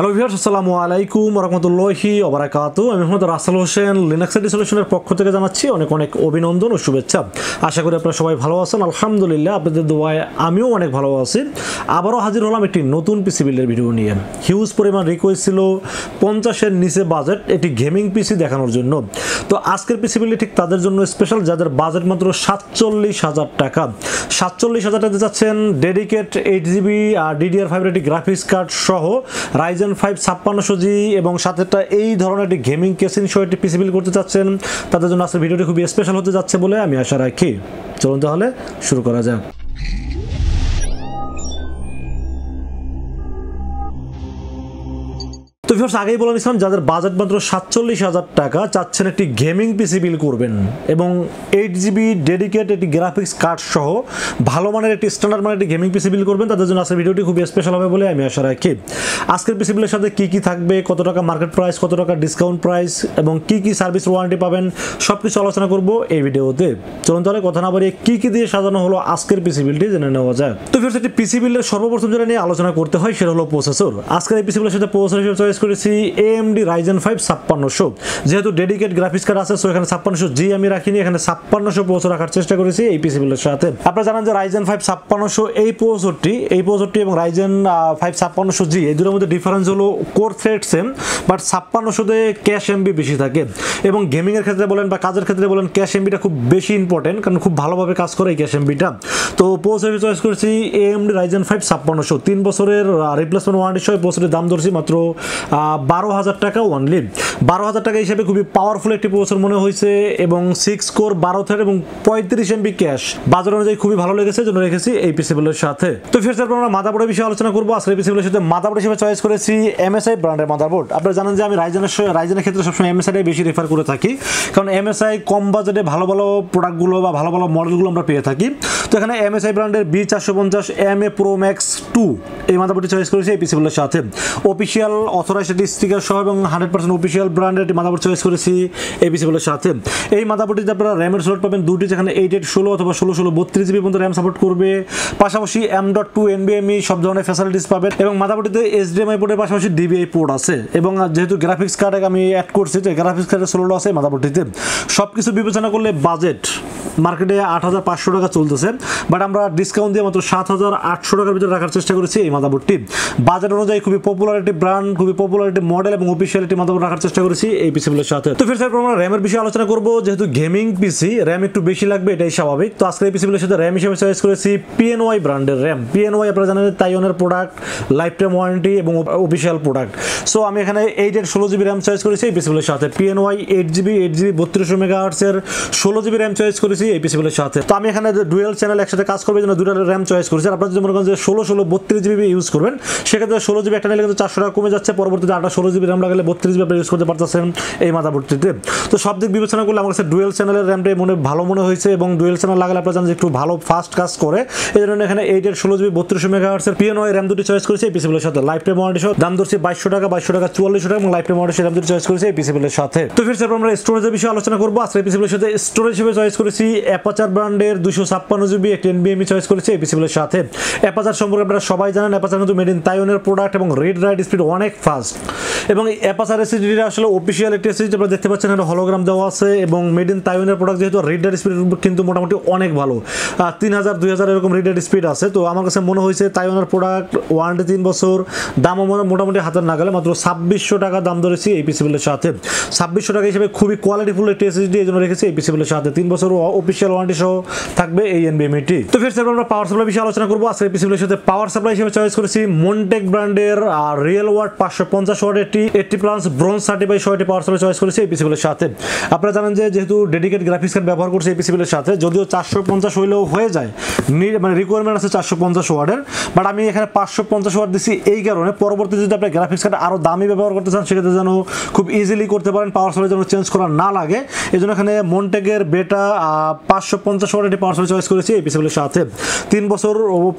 Hello viewers, আসসালামু আলাইকুম ওয়া রাহমাতুল্লাহি ওয়া বারাকাতুহু। আমি মোহাম্মদ রাসেল হোসেন লিনাক্স সলিউশনের পক্ষ থেকে জানাচ্ছি অনেক অনেক অভিনন্দন ও শুভেচ্ছা। আশা করি আপনারা সবাই ভালো আছেন। আলহামদুলিল্লাহ, আপনাদের দোয়ায় আমিও অনেক ভালো আছি। আবারও হাজির হলাম একটি নতুন পিসি বিল্ডের ভিডিও নিয়ে। হিউজ পরিমাণ রিকোয়েস্ট ছিল 50-এর নিচে বাজেট একটি গেমিং পিসি দেখানোর জন্য। তো আজকের পিসি বিল্ডটি ঠিক তাদের জন্য স্পেশাল, যাদের বাজেট মাত্র 47,000 টাকা। 47,000 টাকাতে যাচ্ছেন ডেডিকেট 8GB আর DDR5 একটি গ্রাফিক্স কার্ড সহ Ryzen 5 5600G এবং সাথেটা এই ধরনের একটি গেমিং কেসিং সহ একটি পিসি বিল্ড করতে চাচ্ছেন, তাদের জন্য আজকের ভিডিওটি খুবই স্পেশাল হতে যাচ্ছে বলে আমি আশা রাখি। চলুন তাহলে শুরু করা যাক। তো ভিউয়ার্স, আগেই বলে নিছিলাম যাদের বাজেট মাত্র 47,000 টাকা চাচ্ছেন একটি গেমিং পিসি বিল করবেন এবং 8GB ডেডিকেট একটি গ্রাফিক্স কার্ড সহ ভালো মানের একটি স্ট্যান্ডার্ড মানের একটি গেমিং পিসি বিল করবেন, তাদের জন্য আজকের ভিডিওটি খুবই স্পেশাল হবে বলে আমি আশা রাখি। আজকের পিসি বিলের সাথে কি কি থাকবে, কত টাকা মার্কেট প্রাইস, কত টাকা ডিসকাউন্ট প্রাইস এবং কি কি সার্ভিস ওয়ারেন্টি পাবেন, সবকিছু আলোচনা করব এই ভিডিওতে। চলুন তাহলে কথা না বাড়িয়ে কি কি দিয়ে সাজানো হলো আজকের পিসি বিলটি জেনে নেওয়া যায়। তো ভিউয়ার্স, একটি পিসি বিলের সর্বপ্রথম যেটা নিয়ে আলোচনা করতে হয় সেটা হলো প্রসেসর। আজকের এই পিসি বিলের সাথে প্রসেসর হিসেবে চয়েস করেছি AMD Ryzen 5 5600। যেহেতু ডেডিকেট গ্রাফিক্স কার্ড আছে, সো এখানে 5600G আমি রাখিনি, এখানে 5600 প্রসেসর রাখার চেষ্টা করেছি এই পিসি বিলের সাথে। আপনারা জানেন যে Ryzen 5 5600 এই প্রসেসরটি এবং Ryzen 5 5600G এই দুটোর মধ্যে ডিফারেন্স হলো কোর থ্রেড সেম, বাট 5600তে ক্যাশ এমবি বেশি থাকে এবং গেমিং এর ক্ষেত্রে বলেন বা কাজের ক্ষেত্রে বলেন ক্যাশ এমবিটা খুব বেশি ইম্পর্টেন্ট, কারণ খুব ভালোভাবে কাজ করে এই ক্যাশ এমবিটা। তো প্রসেসর চয়েস করেছি AMD Ryzen 5 5600, 3 বছরের রিপ্লেসমেন্ট ওয়ারেন্টি সহ প্রসেসরের দাম ধরছি মাত্র 12,000 টাকা অনলি। 12,000 টাকা হিসেবে খুবই পাওয়ারফুল একটি প্রসেসর মনে হয়েছে এবং 6 কোর 12 থ্রেড এবং 35 এমবি ক্যাশ বাজার অনুযায়ী খুবই ভালো লেগেছে, জন্য রেখেছি এই পিসি বিলের সাথে। তো ফিরতে আমরা মাদারবোর্ডের বিষয়ে আলোচনা করবো। আজকে এই পিসি বিলের সাথে মাদারবোর্ড হিসেবে চয়েস করেছি MSI ব্র্যান্ডের মাদারবোর্ড। আপনারা জানেন যে আমি রাইজেনের ক্ষেত্রে সবসময় MSI বেশি রেফার করে থাকি, কারণ MSI কম বাজেটে ভালো ভালো প্রোডাক্টগুলো বা ভালো ভালো মডেলগুলো আমরা পেয়ে থাকি। তো এখানে MSI ব্র্যান্ডের B450 MA Pro Max 2 এই মাদারবোর্ডটি চয়েস করেছি এই পিসি বিলের সাথে। অফিসিয়াল অথরাইজড স্টিকার সহ এবং 100% অফিসিয়াল ব্র্যান্ডের একটি মাদারবোর্ড চয়েস করেছি এই পিসি বিলের সাথে। এই মাদারবোর্ডটিতে আপনারা র্যামের স্লট পাবেন দুটি, যেখানে 8816 অথবা 1616 32GB পর্যন্ত র্যাম সাপোর্ট করবে। পাশাপাশি M.2 NVMe সব ধরনের ফ্যাসিলিটিস পাবেন এবং মাদারবোর্ডটিতে HDMI পোর্টের পাশাপাশি DVI পোর্ট আছে এবং যেহেতু গ্রাফিক্স কার্ড আমি অ্যাড করছি, তো গ্রাফিক্স কার্ডের স্লট আছে মাদারবোর্ডটিতে। সব কিছু বিবেচনা করলে বাজেট মার্কেটে 8,500 টাকা চলতেছে, বাট আমরা ডিসকাউন্ট দিয়ে মাত্র 7,800 টাকার ভিতরে রাখার চেষ্টা করেছি এই মাদারবোর্ডটি। বাজেট অনুযায়ী খুবই পপুলার একটি ব্র্যান্ড, খুবই পপুলার একটি মডেল এবং অফিসিয়াল একটি মাদারবোর্ড রাখার চেষ্টা করেছি এই পিসি বিলের সাথে। তো ফিরতে আমরা র্যামের বিষয়ে আলোচনা করব। যেহেতু গেমিং পিসি, র্যাম একটু বেশি লাগবে, এটাই স্বাভাবিক। তো আজকে এই পিসি বিলের সাথে র্যাম হিসেবে চয়েস করেছি PNY ব্র্যান্ডের র্যাম। PNY আপনারা জানেন তাইওয়ানের প্রোডাক্ট, লাইফ টাইম ওয়ারেন্টি এবং অফিসিয়াল প্রোডাক্ট। সো আমি এখানে 8/16GB র্যাম চয়েস করেছি এই পিসি বিলের সাথে। PNY 8GB 3200 MHz এর 16GB র্যাম চয়েস করেছি এই পিসি বিলের সাথে। তো আমি এখানে ডুয়েল চ্যানেল একসাথে কাজ করবে জন্য দুটো র্যাম চয়েস করেছি। আর আপনারা যদি মনে করেন যে 16 32GB ইউজ করবেন, সেক্ষেত্রে 16GB একটা নিলে কিন্তু 400 টাকা কমে যাচ্ছে। পরবর্তীতে 16GB র্যাম লাগালে 32GB আপনি ইউজ করতে পারতেছেন এই মাদারবোর্ডটিতে। তো সব দিক বিবেচনা করলে আমার কাছে ডুয়েল চ্যানেলের র্যামটাই ভালো মনে হয়েছে এবং ডুয়েল চ্যানেল লাগালে আপনারা জানেন যে একটু ভালো ফাস্ট কাজ করে, এই জন্য এখানে 8/16GB 3200 MHz এর PNY র্যাম দুটি চয়েস করেছি এই পিসি বিলের সাথে। লাইফ টাইম ওয়ারেন্টি সহ দাম ধরছি 2200 টাকা, 4400 টাকা এবং লাইফ টাইম ওয়ারেন্টি র্যাম দুটি চয়েস করেছি এই পিসি বিলের সাথে। তো ফিরতে আমরা স্টোরেজের বিষয়ে আলোচনা করবো। আজকে এই পিসি বিলের সাথে স্টোরেজ হিসেবে চয়েস করেছি Apacer ব্র্যান্ডের 256GB একটি NVMe চয়েস করেছি এই পিসি বিলের সাথে। Apacer সম্পর্কে আপনারা সবাই জানেন, Apacer কিন্তু মেড ইন তাইওয়ানের প্রোডাক্ট এবং রিড রাইট স্পিড অনেক ফাস্ট এবং এই Apacer এসএসডিটা আসলে অফিসিয়াল একটি এসএসডি। আপনারা দেখতে পাচ্ছেন এখানে হলোগ্রাম দেওয়া আছে এবং মেড ইন তাইওয়ানের প্রোডাক্ট, যেহেতু রিড রাইট স্পিড কিন্তু মোটামুটি অনেক ভালো, 3000 2000 এরকম রিড রাইট স্পিড আছে। তো আমার কাছে মনে হয়েছে তাইওয়ানের প্রোডাক্ট, ওয়ারেন্টি 3 বছর, দামও মোটামুটি হাতের নাগালে, মাত্র 2600 টাকা দাম ধরেছি এই পিসি বিলের সাথে। 2600 টাকা হিসেবে খুবই কোয়ালিটিফুল একটি এসএসডি, এই জন্য রেখেছি এই পিসি বিলের সাথে। 3 বছর অফিসিয়াল ওয়ারেন্টি সহ থাকবে এই NVMe-টি। তো ফিরতে আমরা পাওয়ার সাপ্লাই বিষয়ে আলোচনা করবো। আজকে এই পিসি বিলের সাথে পাওয়ার সাপ্লাই হিসেবে চয়েস করেছি Montech ব্র্যান্ডের রিয়েল ওয়াট 550 ওয়াট একটি 80+ ব্রোঞ্জ সার্টিফাইড সহ একটি পাওয়ার সাপ্লাই চয়েস করেছি এই পিসি বিলের সাথে। আপনারা জানেন যে যেহেতু ডেডিকেট গ্রাফিক্স কার্ড ব্যবহার করছে এই পিসি বিলের সাথে, যদিও 450 হইলেও হয়ে যায়, মানে রিকোয়ারমেন্ট আছে 450 ওয়াটের, বাট আমি এখানে 550 ওয়াট দিচ্ছি এই কারণে পরবর্তীতে যদি আপনার গ্রাফিক্স কার্ড আরও দামি ব্যবহার করতে চান, সেক্ষেত্রে যেন খুব ইজিলি করতে পারেন, পাওয়ার সাপ্লাই যেন চেঞ্জ করা না লাগে। এই জন্য এখানে মনটেকের বেটা 550 ওয়াট একটি পাওয়ার সাপ্লাই চয়েস করেছি এই পিসি বিলের সাথে। 3 বছর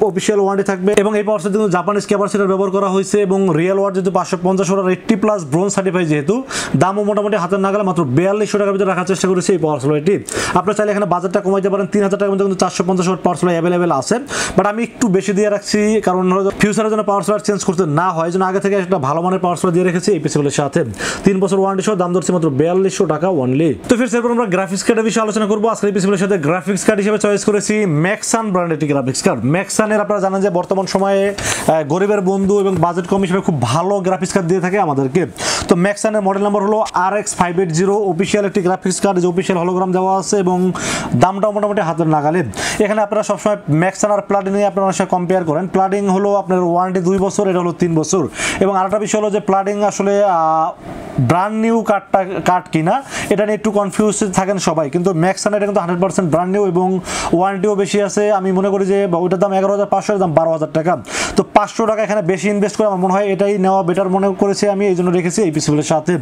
অফিসিয়াল ওয়ারেন্টি থাকবে এবং এই পাওয়ার সাপ্লাই কিন্তু জাপানিজ ক্যাপাসিটর ব্যবহার করা হয়েছে এবং রিয়েল ওয়াট যেহেতু 550 ওয়াট 80+ ব্রোঞ্জ সার্টিফাই, যেহেতু দামও মোটামুটি হাতের নাগালে মাত্র 4200 টাকার ভিতরে রাখার চেষ্টা করেছি এই পাওয়ার সাপ্লাইটি। আপনারা চাইলে এখানে বাজেটটা কমাইতে পারেন, 3000 টাকার মধ্যে কিন্তু 450 ওয়াট পাওয়ার সাপ্লাই অ্যাভেলেবেল আছে, বাট আমি একটু বেশি দিয়ে রাখছি কারণ ফিউচারের জন্য পাওয়ার সাপ্লাই চেঞ্জ করতে না হয়, যেন আগে থেকে একটা ভালো মানের পাওয়ার সাপ্লাই দিয়ে রেখেছি এই পিসিগুলোর সাথে। 3 বছর ওয়ারেন্টি সহ, দাম ধরছি মাত্র 4200 টাকা অনলি। তো ফির এরপর আমরা গ্রাফিক্স কার্ডের বিষয়ে আলোচনা করবো। আজকে এই পিসিগুলোর সাথে গ্রাফিক্স কার্ড হিসেবে চয়েস করেছি ম্যাক্সান ব্র্যান্ডের একটি গ্রাফিক্স কার্ড। ম্যাক্সানের আপনারা জানেন যে বর্তমান সময়ে গরিবের বন্ধু এবং বাজেট কম হিসেবে খুব ভালো গ্রাফিক্স কার্ড দিয়ে থাকে আমাদেরকে। তো ম্যাক্সানের মডেল নাম্বার হলো RX580, অফিসিয়াল একটি গ্রাফিক্স কার্ড, যে অফিসিয়াল হলোগ্রাম দেওয়া আছে এবং দামটাও মোটামুটি হাতের নাগালে। এখানে আপনারা সবসময় ম্যাক্সান আর প্লাডিং নিয়ে আপনারা অনেক কম্পেয়ার করেন। প্লাডিং হলো আপনার ওয়ারেন্টি 2 বছর, এটা হলো 3 বছর। এবং আরেকটা বিষয় হলো যে প্লাডিং আসলে ব্র্যান্ড নিউ কার্ড কিনা এটা নিয়ে একটু কনফিউজ থাকেন সবাই, কিন্তু ম্যাক্সান এটা কিন্তু 100% ব্র্যান্ড নিউ এবং ওয়ারেন্টিও বেশি আছে। আমি মনে করি যে ওইটার দাম 11500, দাম 12000 টাকা। তো 500 টাকা এখানে বেশি ইনভেস্ট করে আমার মনে হয় এটাই নেওয়া বেটার মনে করেছি আমি, এই জন্য রেখেছি এই পিসিগুলোর সাথে।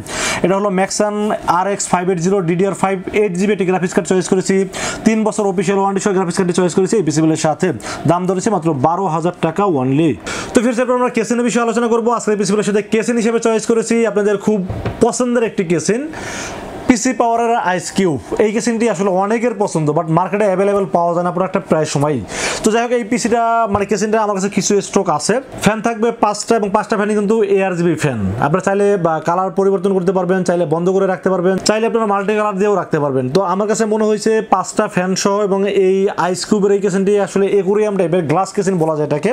এটা হলো Maxsun RX580 DDR5 8GB একটি গ্রাফিক্স কার্ড চয়েস করেছি, 3 বছর অফিসিয়াল ওয়ারেন্টি সহ গ্রাফিক্স কার্ডটি চয়েস করেছি এই পিসিগুলোর সাথে। দাম ধরেছে মাত্র 12000 টাকা অনলি। তো ফির এরপর আমরা কেসিনের বিষয়ে আলোচনা করবো। আজকে এই পিসিগুলোর সাথে কেসিন হিসেবে চয়েস করেছি আপনাদের খুব পছন্দের একটি কেসিন, পিসি পাওয়ারের আইস কিউব। এই কেসিনটি আসলে অনেকের পছন্দ, বাট মার্কেটে অ্যাভেলেবেল পাওয়া যায় না পুরো একটা প্রায় সময়। তো যাই হোক, এই পিসিটা মানে কেসিনটা আমার কাছে কিছু স্টক আছে। ফ্যান থাকবে 5টা এবং 5টা ফ্যানই কিন্তু ARGB ফ্যান। আপনারা চাইলে কালার পরিবর্তন করতে পারবেন, চাইলে বন্ধ করে রাখতে পারবেন, চাইলে আপনারা মাল্টি কালার দিয়েও রাখতে পারবেন। তো আমার কাছে মনে হয়েছে 5টা ফ্যান সহ এবং এই আইস কিউবের এই কেসিনটি আসলে একুরিয়াম টাইপের গ্লাস কেসিন বলা যায় এটাকে।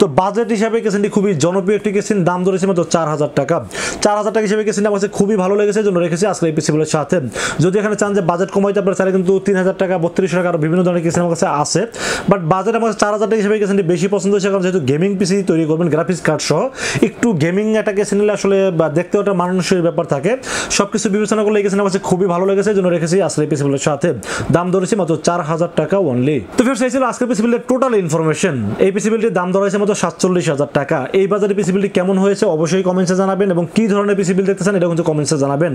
তো বাজেট হিসাবে কেসিনটি খুবই জনপ্রিয় একটি কেসিন, দাম ধরেছে মাত্র 4000 টাকা। 4000 টাকা হিসেবে কেসিনটা আমার কাছে খুবই ভালো লেগেছে, জন্য রেখেছি আজকে এই পিসিগুলোর সাথে। যদি এখানে চান যে বাজেট কমাইতে আপনারা চাইলে কিন্তু 3000 টাকা 3200 টাকা বিভিন্ন ধরনের কেসিন আমার কাছে আছে, বাট বাজেট আমার 4000 টাকা হিসেবে কেসিনটি বেশি পছন্দ হয়েছে, কারণ যেহেতু গেমিং পিসি তৈরি করবেন গ্রাফিক্স কার্ড সহ, একটু গেমিং একটা কেসিন নিলে আসলে দেখতে ওটা মানুষের ব্যাপার থাকে, সবকিছু বিবেচনা করলে এই কেসিন আমার কাছে খুবই ভালো লেগেছে, জন্য রেখেছি আজকে এই পিসিগুলোর সাথে। দাম ধরেছি মাত্র 4000 টাকা অনলি। তো ফির সেই ছিল আজকের পিসিবিলের টোটাল ইনফরমেশন। এই পিসিবিলটির দাম ধরা হয়েছে মাত্র 47000 টাকা। এই বাজারে পিসিবিলটি কেমন হয়েছে অবশ্যই কমেন্টসে জানাবেন, এবং কি ধরনের পিসিবিল দেখতেছেন এটা কিন্তু কমেন্টসে জানাবেন।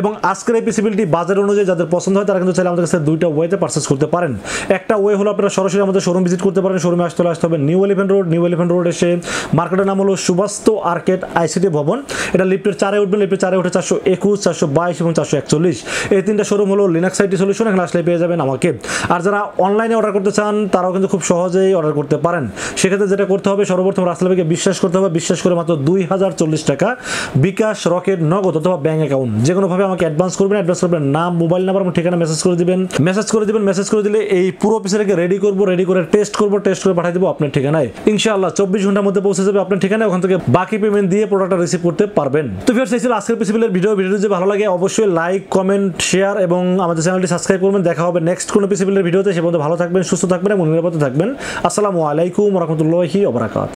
এবং আজকের এই পিসিবিলটি বাজার অনুযায়ী যাদের পছন্দ হয় তারা কিন্তু চাইলে আমাদের কাছে 2টা ওয়েতে পারচেজ করতে পারেন। একটা ওয়ে হলো আপনারা সরাসরি আমাদের শোরুম ভিজিট করতে পারেন। শোরুমে আসতে হবে নিউ এলিফ্যান্ট রোড এসে মার্কেটের নাম হলো সুবাস্তু আর্কেড আইসিটি ভবন। এটা লিফটের 4-এ উঠবেন, লিফটের 4-এ উঠে 421, 422 এবং 441 এই 3টা শোরুম হলো লিনাক্স আইটি সলিউশন। এখানে আসলে পেয়ে যাবেন আমাকে। আর যারা অনলাইনে অর্ডার করতে চান তারাও কিন্তু খুব সহজেই অর্ডার করতে পারেন। সেক্ষেত্রে যেটা করতে হবে, সর্বপ্রথম রাসেলভাইকে বিশ্বাস করতে হবে। বিশ্বাস করে মাত্র 2040 টাকা বিকাশ, রকেট, নগদ অথবা ব্যাংক অ্যাকাউন্ট যে কোনোভাবে আমাকে অ্যাডভান্স করবেন। অ্যাডভান্স করবেন নাম, মোবাইল নাম্বার এবং ঠিকানা মেসেজ করে দিবেন। মেসেজ করে দিলে এই পুরো পিসিটাকে রেডি করে টেস্ট করে পাঠিয়ে দেবো আপনার ঠিকানায়। ইনশাআল্লাহ 24 ঘন্টার মধ্যে পৌঁছে যাবে আপনার ঠিকানায়। ওখান থেকে বাকি পেমেন্ট দিয়ে প্রোডাক্টটা রিসিভ করতে পারবেন। তো ফির সেই ছিল আজকের পিসিবিলের ভিডিওটি যদি ভালো লাগে অবশ্যই লাইক, কমেন্ট, শেয়ার এবং আমাদের চ্যানেলটি সাবস্ক্রাইব করবেন। দেখা হবে নেক্সট কোনো পিসিবিলের ভিডিওতে। সে পর্যন্ত ভালো থাকবেন, সুস্থ থাকবেন এবং নিরাপদে থাকবেন। আসসালামু আলাইকুম ওয়া রাহমাতুল্লাহি ওয়া বারাকাতুহু।